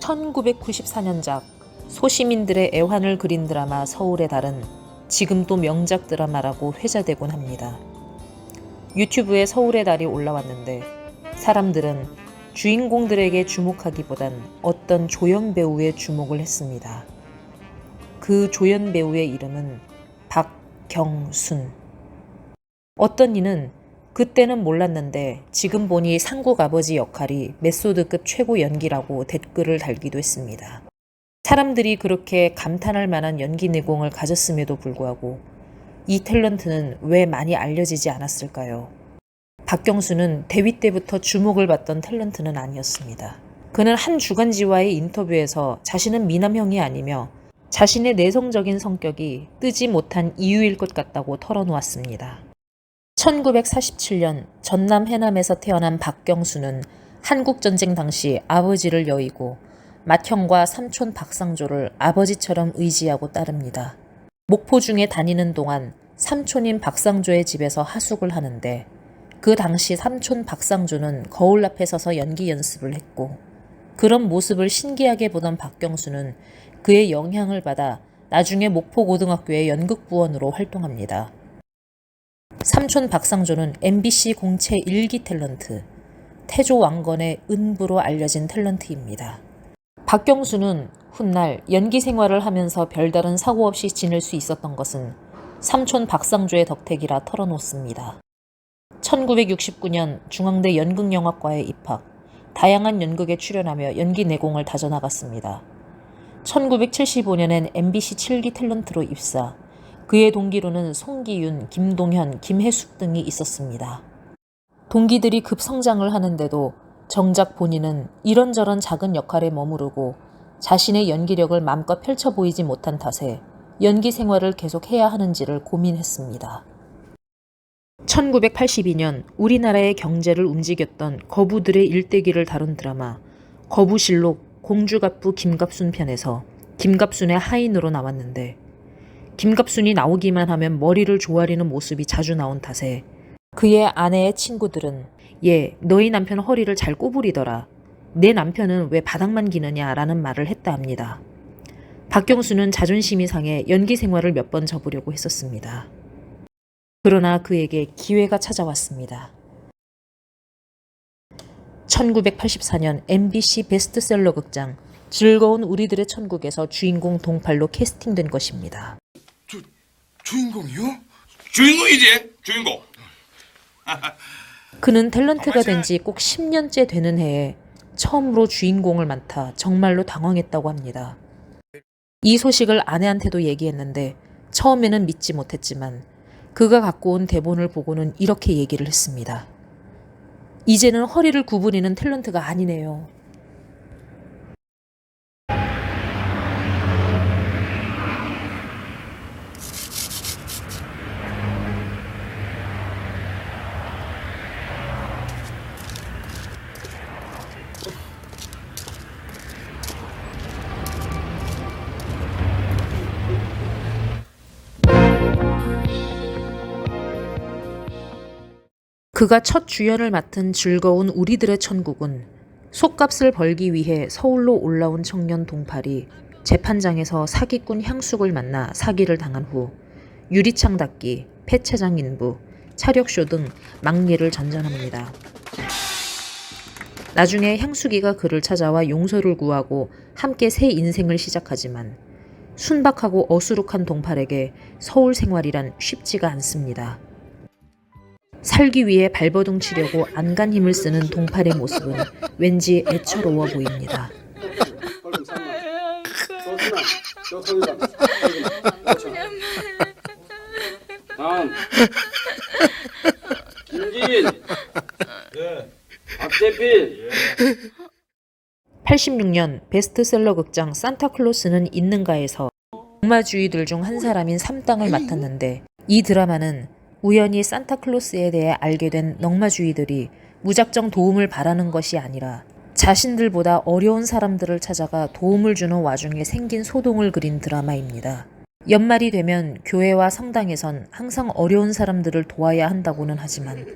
1994년작 소시민들의 애환을 그린 드라마 서울의 달은 지금도 명작 드라마라고 회자되곤 합니다. 유튜브에 서울의 달이 올라왔는데 사람들은 주인공들에게 주목하기보단 어떤 조연 배우에 주목을 했습니다. 그 조연 배우의 이름은 박경순. 어떤 이는 그때는 몰랐는데 지금 보니 상국 아버지 역할이 메소드급 최고 연기라고 댓글을 달기도 했습니다. 사람들이 그렇게 감탄할 만한 연기 내공을 가졌음에도 불구하고 이 탤런트는 왜 많이 알려지지 않았을까요? 박경수는 데뷔 때부터 주목을 받던 탤런트는 아니었습니다. 그는 한 주간지와의 인터뷰에서 자신은 미남형이 아니며 자신의 내성적인 성격이 뜨지 못한 이유일 것 같다고 털어놓았습니다. 1947년 전남 해남에서 태어난 박경수는 한국전쟁 당시 아버지를 여의고 맏형과 삼촌 박상조를 아버지처럼 의지하고 따릅니다. 목포 중에 다니는 동안 삼촌인 박상조의 집에서 하숙을 하는데 그 당시 삼촌 박상조는 거울 앞에 서서 연기 연습을 했고 그런 모습을 신기하게 보던 박경수는 그의 영향을 받아 나중에 목포고등학교의 연극부원으로 활동합니다. 삼촌 박상조는 MBC 공채 1기 탤런트, 태조왕건의 은부로 알려진 탤런트입니다. 박경수는 훗날 연기 생활을 하면서 별다른 사고 없이 지낼 수 있었던 것은 삼촌 박상조의 덕택이라 털어놓습니다. 1969년 중앙대 연극영화과에 입학, 다양한 연극에 출연하며 연기 내공을 다져나갔습니다. 1975년엔 MBC 7기 탤런트로 입사, 그의 동기로는 송기윤, 김동현, 김혜숙 등이 있었습니다. 동기들이 급성장을 하는데도 정작 본인은 이런저런 작은 역할에 머무르고 자신의 연기력을 마음껏 펼쳐 보이지 못한 탓에 연기 생활을 계속해야 하는지를 고민했습니다. 1982년 우리나라의 경제를 움직였던 거부들의 일대기를 다룬 드라마 거부실록 공주갑부 김갑순 편에서 김갑순의 하인으로 나왔는데 김갑순이 나오기만 하면 머리를 조아리는 모습이 자주 나온 탓에 그의 아내의 친구들은 얘 너희 남편 허리를 잘 꼬부리더라. 내 남편은 왜 바닥만 기느냐 라는 말을 했다 합니다. 박경수는 자존심이 상해 연기 생활을 몇 번 접으려고 했었습니다. 그러나 그에게 기회가 찾아왔습니다. 1984년 MBC 베스트셀러 극장 즐거운 우리들의 천국에서 주인공 동팔로 캐스팅된 것입니다. 주인공이요? 주인공이지, 주인공. 그는 탤런트가 된 지 꼭 10년째 되는 해에 처음으로 주인공을 맡아 정말로 당황했다고 합니다. 이 소식을 아내한테도 얘기했는데 처음에는 믿지 못했지만 그가 갖고 온 대본을 보고는 이렇게 얘기를 했습니다. 이제는 허리를 구부리는 탤런트가 아니네요. 그가 첫 주연을 맡은 즐거운 우리들의 천국은 속값을 벌기 위해 서울로 올라온 청년 동팔이 재판장에서 사기꾼 향숙을 만나 사기를 당한 후 유리창 닫기, 폐차장 인부, 차력쇼 등 망리를 전전합니다. 나중에 향숙이가 그를 찾아와 용서를 구하고 함께 새 인생을 시작하지만 순박하고 어수룩한 동팔에게 서울 생활이란 쉽지가 않습니다. 살기 위해 발버둥 치려고 안간 힘을 쓰는 동팔의 모습은 왠지 애처로워 보입니다. 다음 김기인 박재필 86년 베스트셀러 극장 산타클로스는 있는가에서 동마주의들 중 한 사람인 삼땅을 맡았는데 이 드라마는 우연히 산타클로스에 대해 알게 된 넝마주의들이 무작정 도움을 바라는 것이 아니라 자신들보다 어려운 사람들을 찾아가 도움을 주는 와중에 생긴 소동을 그린 드라마입니다. 연말이 되면 교회와 성당에선 항상 어려운 사람들을 도와야 한다고는 하지만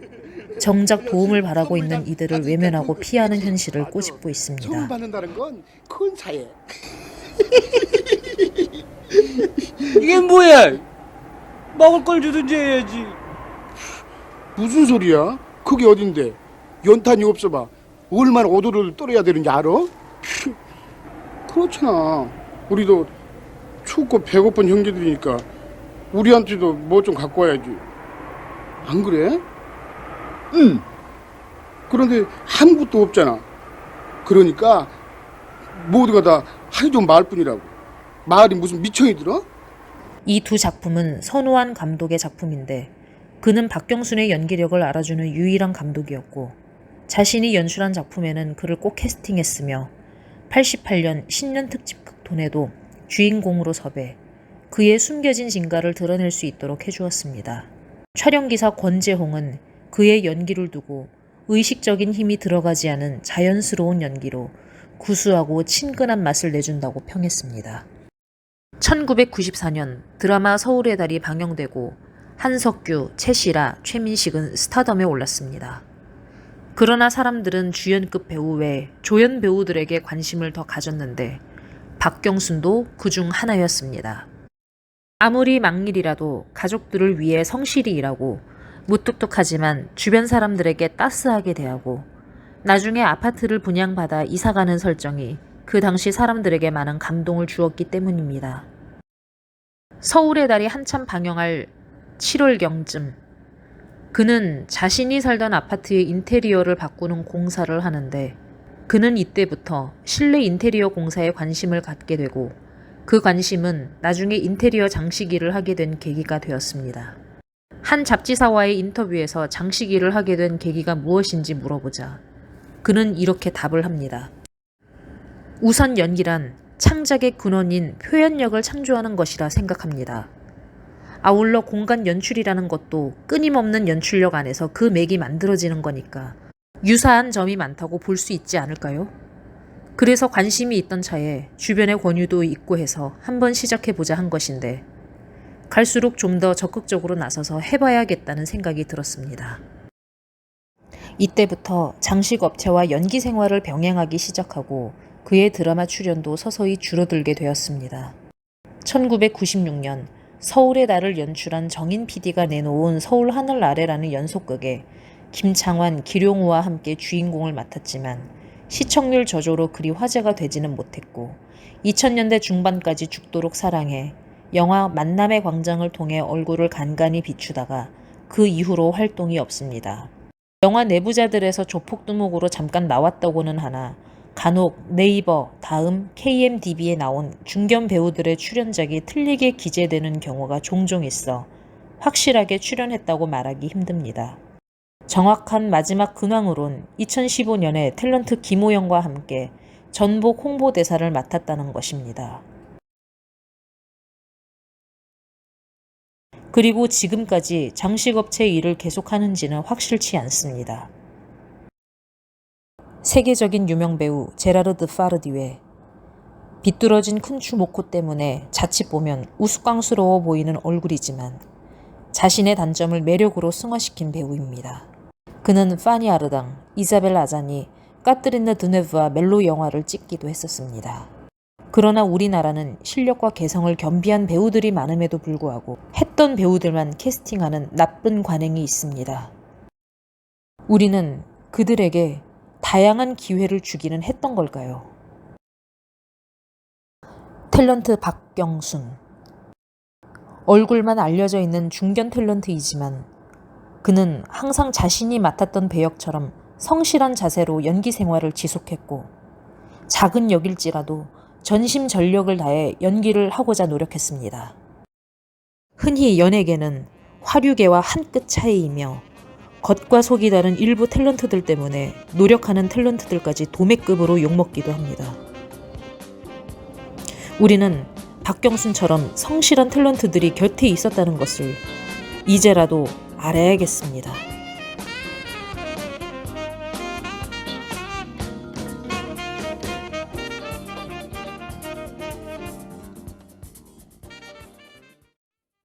정작 도움을 바라고 있는 이들을 외면하고 피하는 현실을 꼬집고 처음 있습니다. 받는다는 건 큰 사예. 이게 뭐야? 먹을 걸 주든지 해야지. 무슨 소리야? 그게 어딘데? 연탄이 없어봐. 얼마나 오도를 떨어야 되는지 알아? 그렇잖아. 우리도 춥고 배고픈 형제들이니까 우리한테도 뭐 좀 갖고 와야지. 안 그래? 응. 그런데 아무것도 없잖아. 그러니까 모두가 다 하루 좀 마을 뿐이라고. 마을이 무슨 미청이 들어? 이 두 작품은 선우환 감독의 작품인데 그는 박경순의 연기력을 알아주는 유일한 감독이었고 자신이 연출한 작품에는 그를 꼭 캐스팅했으며 88년 신년 특집 극톤에도 주인공으로 섭외, 그의 숨겨진 진가를 드러낼 수 있도록 해주었습니다. 촬영기사 권재홍은 그의 연기를 두고 의식적인 힘이 들어가지 않은 자연스러운 연기로 구수하고 친근한 맛을 내준다고 평했습니다. 1994년 드라마 서울의 달이 방영되고 한석규, 최시라, 최민식은 스타덤에 올랐습니다. 그러나 사람들은 주연급 배우 외 조연 배우들에게 관심을 더 가졌는데 박경순도 그중 하나였습니다. 아무리 막일이라도 가족들을 위해 성실히 일하고 무뚝뚝하지만 주변 사람들에게 따스하게 대하고 나중에 아파트를 분양받아 이사가는 설정이 그 당시 사람들에게 많은 감동을 주었기 때문입니다. 서울의 달이 한참 방영할 7월경쯤 그는 자신이 살던 아파트의 인테리어를 바꾸는 공사를 하는데 그는 이때부터 실내 인테리어 공사에 관심을 갖게 되고 그 관심은 나중에 인테리어 장식 일을 하게 된 계기가 되었습니다. 한 잡지사와의 인터뷰에서 장식 일을 하게 된 계기가 무엇인지 물어보자 그는 이렇게 답을 합니다. 우선 연기란 창작의 근원인 표현력을 창조하는 것이라 생각합니다. 아울러 공간 연출이라는 것도 끊임없는 연출력 안에서 그 맥이 만들어지는 거니까 유사한 점이 많다고 볼 수 있지 않을까요? 그래서 관심이 있던 차에 주변의 권유도 있고 해서 한번 시작해보자 한 것인데 갈수록 좀 더 적극적으로 나서서 해봐야겠다는 생각이 들었습니다. 이때부터 장식업체와 연기 생활을 병행하기 시작하고 그의 드라마 출연도 서서히 줄어들게 되었습니다. 1996년 서울의 달을 연출한 정인 PD가 내놓은 서울 하늘 아래라는 연속극에 김창완, 기룡우와 함께 주인공을 맡았지만 시청률 저조로 그리 화제가 되지는 못했고 2000년대 중반까지 죽도록 사랑해 영화 만남의 광장을 통해 얼굴을 간간히 비추다가 그 이후로 활동이 없습니다. 영화 내부자들에서 조폭두목으로 잠깐 나왔다고는 하나 간혹 네이버, 다음, KMDB에 나온 중견 배우들의 출연작이 틀리게 기재되는 경우가 종종 있어 확실하게 출연했다고 말하기 힘듭니다. 정확한 마지막 근황으론 2015년에 탤런트 김호영과 함께 전복 홍보대사를 맡았다는 것입니다. 그리고 지금까지 장식업체 일을 계속하는지는 확실치 않습니다. 세계적인 유명 배우 제라르드 파르디웨. 비뚤어진 큰 주목코 때문에 자칫 보면 우스꽝스러워 보이는 얼굴이지만 자신의 단점을 매력으로 승화시킨 배우입니다. 그는 파니 아르당, 이자벨 아자니, 까트리나 드네브와 멜로 영화를 찍기도 했었습니다. 그러나 우리나라는 실력과 개성을 겸비한 배우들이 많음에도 불구하고 했던 배우들만 캐스팅하는 나쁜 관행이 있습니다. 우리는 그들에게 다양한 기회를 주기는 했던 걸까요? 탤런트 박경순. 얼굴만 알려져 있는 중견 탤런트이지만 그는 항상 자신이 맡았던 배역처럼 성실한 자세로 연기 생활을 지속했고 작은 역일지라도 전심전력을 다해 연기를 하고자 노력했습니다. 흔히 연예계는 화류계와 한 끗 차이이며 겉과 속이 다른 일부 탤런트들 때문에 노력하는 탤런트들까지 도매급으로 욕먹기도 합니다. 우리는 박경순처럼 성실한 탤런트들이 곁에 있었다는 것을 이제라도 알아야겠습니다.